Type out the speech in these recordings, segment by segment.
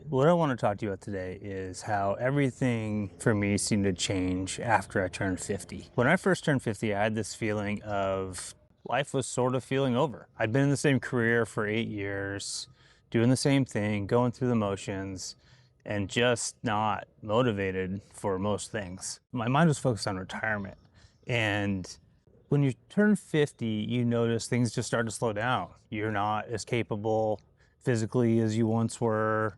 What I want to talk to you about today is how everything for me seemed to change after I turned 50. When I first turned 50, I had this feeling of life was sort of feeling over. I'd been in the same career for 8 years, doing the same thing, going through the motions, and just not motivated for most things. My mind was focused on retirement. And when you turn 50, you notice things just start to slow down. You're not as capable physically as you once were.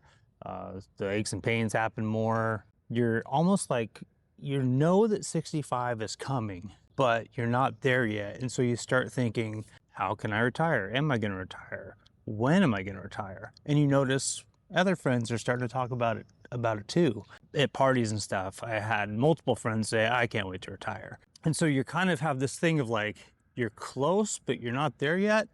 The aches and pains happen more. You're almost like you know that 65 is coming, but you're not there yet. And so you start thinking, how can I retire? Am I going to retire? When am I going to retire? And you notice other friends are starting to talk about it too. At parties and stuff, I had multiple friends say, I can't wait to retire. And so you kind of have this thing of like, you're close, but you're not there yet.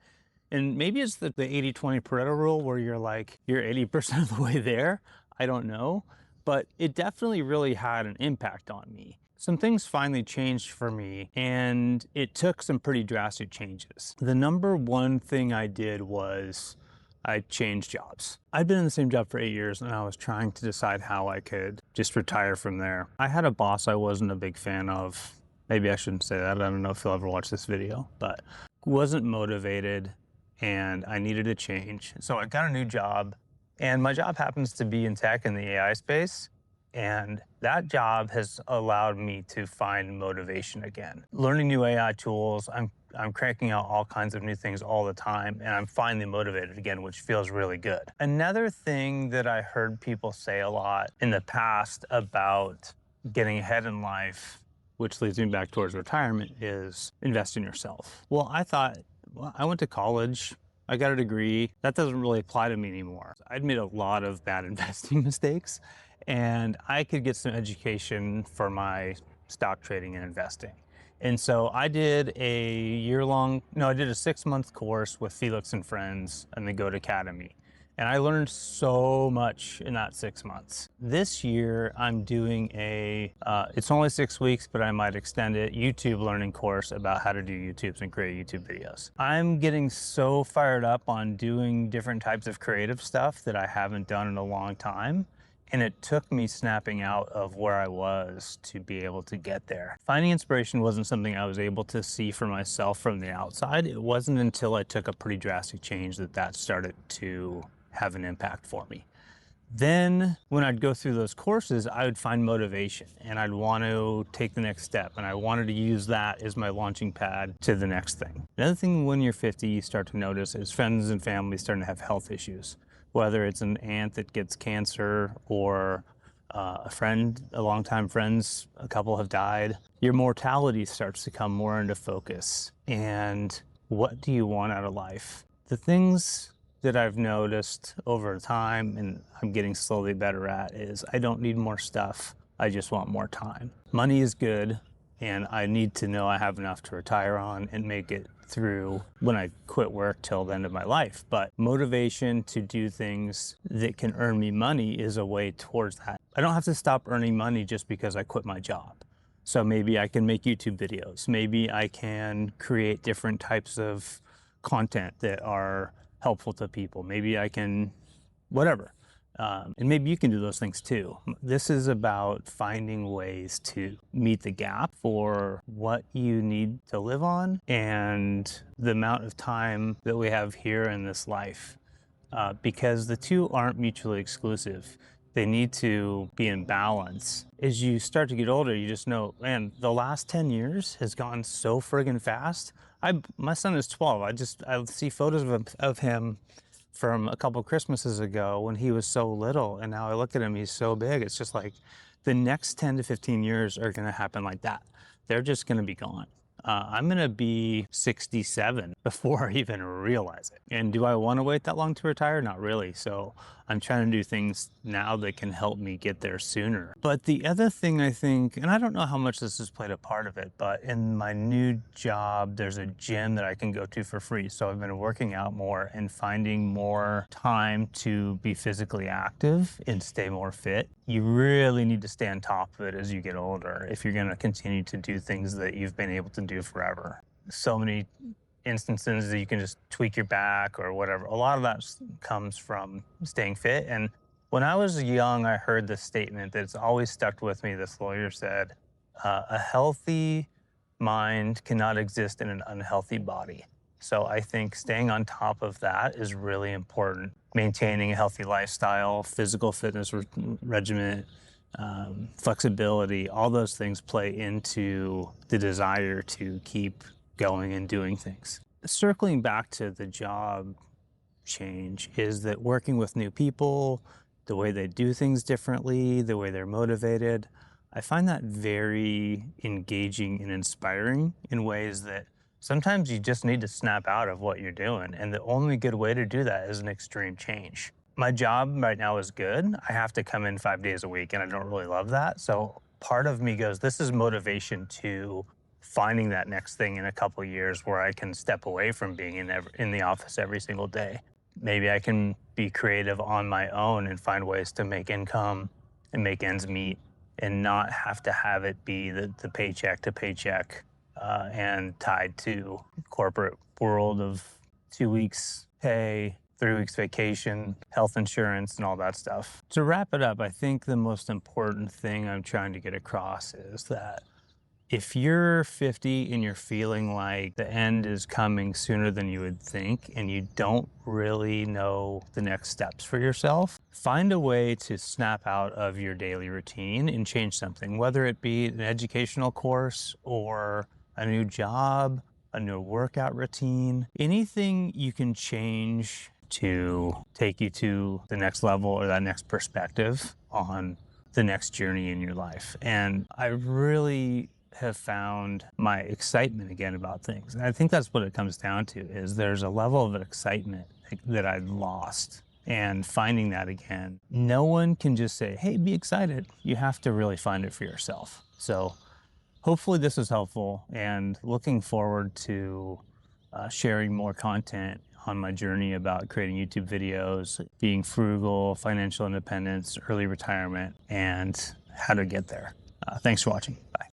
And maybe it's the 80-20 Pareto rule where you're like, you're 80% of the way there. I don't know. But it definitely really had an impact on me. Some things finally changed for me, and it took some pretty drastic changes. The number one thing I did was I changed jobs. I'd been in the same job for 8 years, and I was trying to decide how I could just retire from there. I had a boss I wasn't a big fan of. Maybe I shouldn't say that. I don't know if he'll ever watch this video, but wasn't motivated and I needed a change. So I got a new job, and my job happens to be in tech in the AI space. And that job has allowed me to find motivation again. Learning new AI tools, I'm cranking out all kinds of new things all the time, and I'm finally motivated again, which feels really good. Another thing that I heard people say a lot in the past about getting ahead in life, which leads me back towards retirement, is invest in yourself. Well, I thought, well, I went to college, I got a degree. That doesn't really apply to me anymore. I'd made a lot of bad investing mistakes, and I could get some education for my stock trading and investing. And so I did I did a 6-month course with Felix and Friends and the Goat Academy. And I learned so much in that 6 months. This year, I'm doing it's only 6 weeks, but I might extend it, YouTube learning course about how to do YouTubes and create YouTube videos. I'm getting so fired up on doing different types of creative stuff that I haven't done in a long time. And it took me snapping out of where I was to be able to get there. Finding inspiration wasn't something I was able to see for myself from the outside. It wasn't until I took a pretty drastic change that started to have an impact for me. Then when I'd go through those courses, I would find motivation and I'd want to take the next step. And I wanted to use that as my launching pad to the next thing. Another thing when you're 50, you start to notice is friends and family starting to have health issues, whether it's an aunt that gets cancer or a longtime friends, a couple have died. Your mortality starts to come more into focus. And what do you want out of life? The things that I've noticed over time, and I'm getting slowly better at, is I don't need more stuff. I just want more time. Money is good, and I need to know I have enough to retire on and make it through when I quit work till the end of my life. But motivation to do things that can earn me money is a way towards that. I don't have to stop earning money just because I quit my job. So maybe I can make YouTube videos. Maybe I can create different types of content that are helpful to people. Maybe I can, whatever. And maybe you can do those things too. This is about finding ways to meet the gap for what you need to live on and the amount of time that we have here in this life. Because the two aren't mutually exclusive. They need to be in balance. As you start to get older, you just know, man, the last 10 years has gone so friggin' fast. My son is 12. I see photos of him from a couple Christmases ago when he was so little, and now I look at him, he's so big. It's just like the next 10 to 15 years are gonna happen like that. They're just gonna be gone. I'm gonna be 67 before I even realize it. And do I wanna wait that long to retire? Not really. So I'm trying to do things now that can help me get there sooner. But the other thing I think, and I don't know how much this has played a part of it, but in my new job, there's a gym that I can go to for free. So I've been working out more and finding more time to be physically active and stay more fit. You really need to stay on top of it as you get older if you're gonna continue to do things that you've been able to do forever. So many instances that you can just tweak your back or whatever. A lot of that comes from staying fit. And When I was young, I heard this statement that's always stuck with me. This lawyer said, a healthy mind cannot exist in an unhealthy body. So I think staying on top of that is really important. Maintaining a healthy lifestyle, physical fitness regimen, flexibility, all those things play into the desire to keep going and doing things. Circling back to the job change is that working with new people, the way they do things differently, the way they're motivated, I find that very engaging and inspiring in ways that sometimes you just need to snap out of what you're doing. And the only good way to do that is an extreme change. My job right now is good. I have to come in 5 days a week and I don't really love that. So part of me goes, this is motivation to finding that next thing in a couple of years where I can step away from being in the office every single day. Maybe I can be creative on my own and find ways to make income and make ends meet and not have to have it be the paycheck to paycheck and tied to corporate world of 2 weeks pay, 3 weeks vacation, health insurance, and all that stuff. To wrap it up, I think the most important thing I'm trying to get across is that if you're 50 and you're feeling like the end is coming sooner than you would think, and you don't really know the next steps for yourself, find a way to snap out of your daily routine and change something, whether it be an educational course or a new job, a new workout routine, anything you can change to take you to the next level or that next perspective on the next journey in your life. And I really have found my excitement again about things. And I think that's what it comes down to is there's a level of excitement that I lost and finding that again. No one can just say, hey, be excited. You have to really find it for yourself. So hopefully this was helpful and looking forward to sharing more content on my journey about creating YouTube videos, being frugal, financial independence, early retirement, and how to get there. Thanks for watching. Bye.